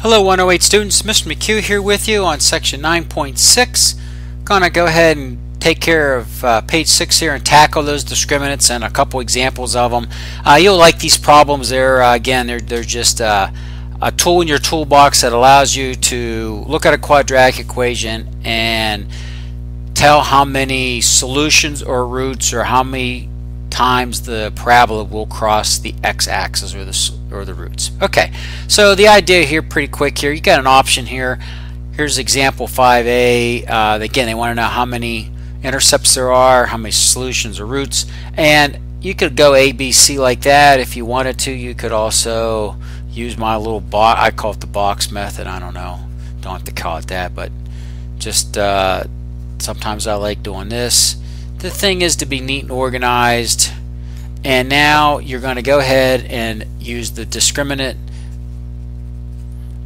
Hello 108 students, Mr. McHugh here with you on section 9.6. Gonna go ahead and take care of page 6 here and tackle those discriminants and a couple examples of them. You'll like these problems. They're just a tool in your toolbox that allows you to look at a quadratic equation and tell how many solutions or roots or how many times the parabola will cross the x-axis or the roots. Okay, so the idea here, pretty quick here, you got an option here. Here's example 5a. Again, they want to know how many intercepts there are, how many solutions or roots, and you could go A, B, C like that if you wanted to. You could also use my little box. I call it the box method. I don't know, don't have to call it that, but just sometimes I like doing this. The thing is to be neat and organized, and now you're going to go ahead and use the discriminant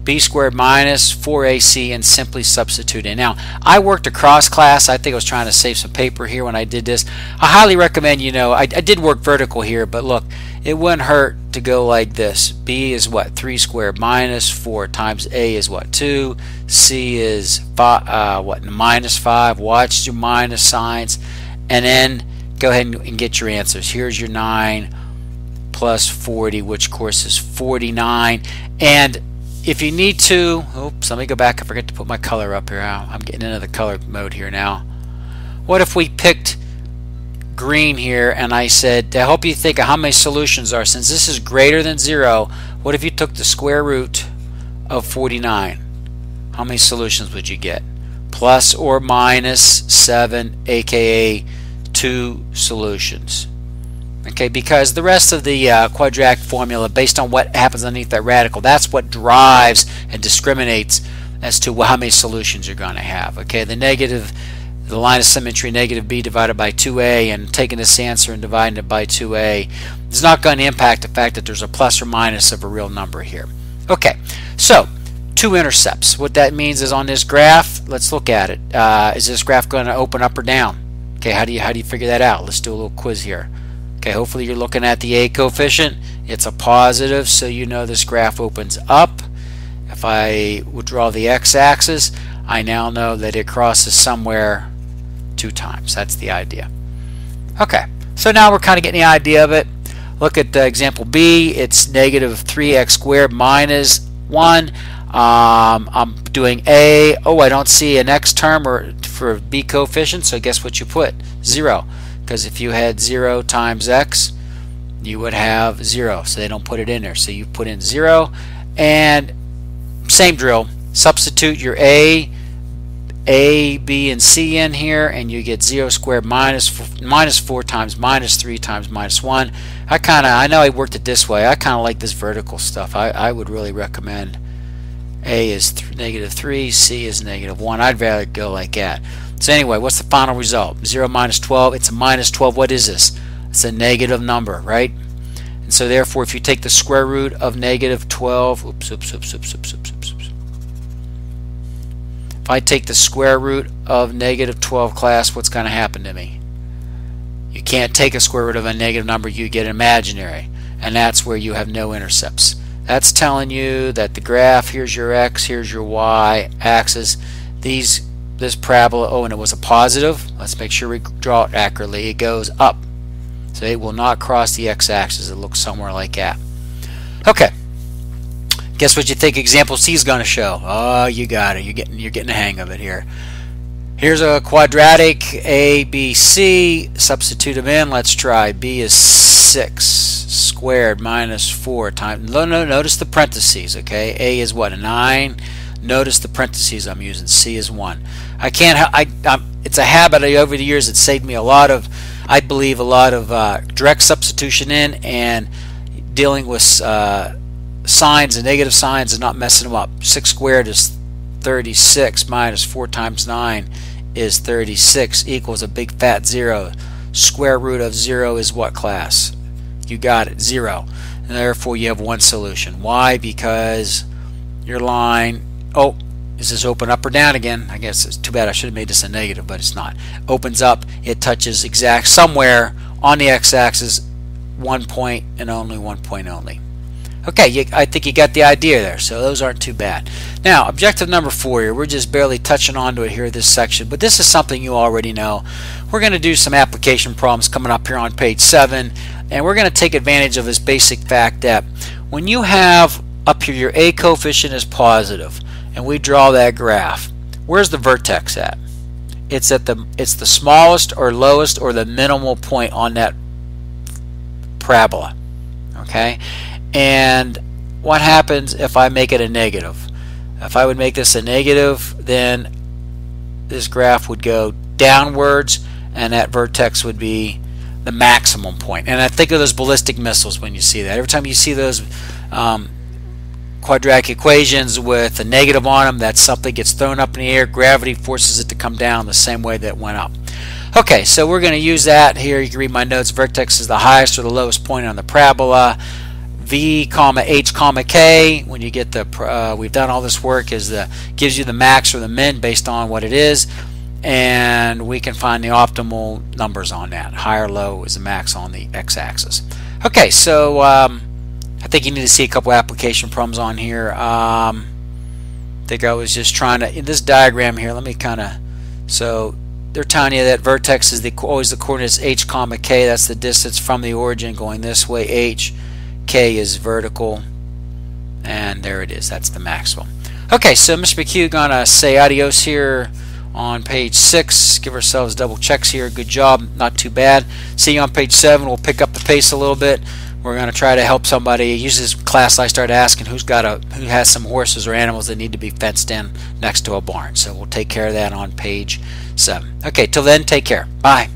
b squared minus 4ac and simply substitute in. Now, I worked across class. I think I was trying to save some paper here when I did this. I highly recommend, I did work vertical here, but look, it wouldn't hurt to go like this. B is what? 3 squared minus 4 times a is what? 2. C is minus 5. Watch your minus signs. And then go ahead and get your answers. Here's your 9 plus 40, which of course is 49. And if you need to, oops, let me go back. I forgot to put my color up here. I'm getting into the color mode here now. What if we picked green here and I said, to help you think of how many solutions are, since this is greater than 0, what if you took the square root of 49? How many solutions would you get? Plus or minus 7, aka 2 solutions. Okay, because the rest of the quadratic formula, based on what happens underneath that radical, that's what drives and discriminates as to how many solutions you're going to have. Okay, the line of symmetry, negative b divided by 2a, and taking this answer and dividing it by 2a is not going to impact the fact that there's a plus or minus of a real number here. Okay, so 2 intercepts. What that means is on this graph, let's look at it. Is this graph going to open up or down? Okay, how do you figure that out? Let's do a little quiz here. Okay, hopefully you're looking at the a coefficient. It's a positive, so you know this graph opens up. If I would draw the x-axis, I now know that it crosses somewhere 2 times. That's the idea. Okay, so now we're kind of getting the idea of it. Look at example B. It's negative 3x squared minus 1. I'm doing A. Oh, I don't see an x term or for B coefficient, so guess what you put? 0. Because if you had 0 times x, you would have 0. So they don't put it in there. So you put in 0. And same drill. Substitute your A, B, and C in here, and you get 0 squared minus 4 times minus 3 times minus 1. I know I worked it this way. I kind of like this vertical stuff. I would really recommend A is negative 3, C is negative 1. I'd rather go like that. So anyway, what's the final result? 0 minus 12. It's a minus 12. What is this? It's a negative number, right? And so therefore, if you take the square root of negative 12, if I take the square root of negative 12, class, what's going to happen to me? You can't take a square root of a negative number. You get imaginary. And that's where you have no intercepts. That's telling you that the graph, here's your x, here's your y axis. This parabola, oh, and it was a positive. Let's make sure we draw it accurately. It goes up. So it will not cross the x-axis. It looks somewhere like that. Okay. Guess what you think example C is going to show? Oh, you got it. You're getting the hang of it here. Here's a quadratic A, B, C. Substitute them in. Let's try. B is 6 squared minus 4 times. Notice the parentheses. Okay. A is what? A 9. Notice the parentheses I'm using. C is 1. It's a habit over the years that saved me a lot of, I believe, a lot of direct substitution in and dealing with signs and negative signs and not messing them up. 6 squared is 36 minus 4 times 9 is 36 equals a big fat 0. Square root of 0 is what, class? You got it, 0. And therefore you have one solution. Why? Because your line, oh, is this open up or down again? I guess it's too bad I should have made this a negative, but it's not. Opens up, it touches exact somewhere on the x-axis, 1 point and only 1 point only. Okay, I think you got the idea there, so those aren't too bad. Now, objective number 4 here, we're just barely touching onto it here, this section, but this is something you already know. We're going to do some application problems coming up here on page 7, and we're going to take advantage of this basic fact that when you have up here your A coefficient is positive, and we draw that graph, where's the vertex at? It's the smallest or lowest or the minimal point on that parabola. Okay? And what happens if I make it a negative? If I would make this a negative, then this graph would go downwards, and that vertex would be the maximum point. And I think of those ballistic missiles when you see that. Every time you see those quadratic equations with a negative on them, that something gets thrown up in the air, gravity forces it to come down the same way that it went up. Okay, so we're going to use that here. You can read my notes. Vertex is the highest or the lowest point on the parabola. V comma H comma K, when you get the we've done all this work, gives you the max or the min based on what it is, and we can find the optimal numbers on that. High or low is the max on the x-axis. Okay, so I think you need to see a couple application problems on here. I think I was just trying to, in this diagram here, let me kind of, so they're telling you that vertex is always the coordinates H comma K. That's the distance from the origin going this way, H. K is vertical, and there it is. That's the maximum. Okay, so Mr. McHugh gonna say adios here on page 6. Give ourselves double checks here. Good job, not too bad. See you on page 7. We'll pick up the pace a little bit. We're gonna try to help somebody. Usually this class I start asking who has some horses or animals that need to be fenced in next to a barn. So we'll take care of that on page 7. Okay, till then, take care. Bye.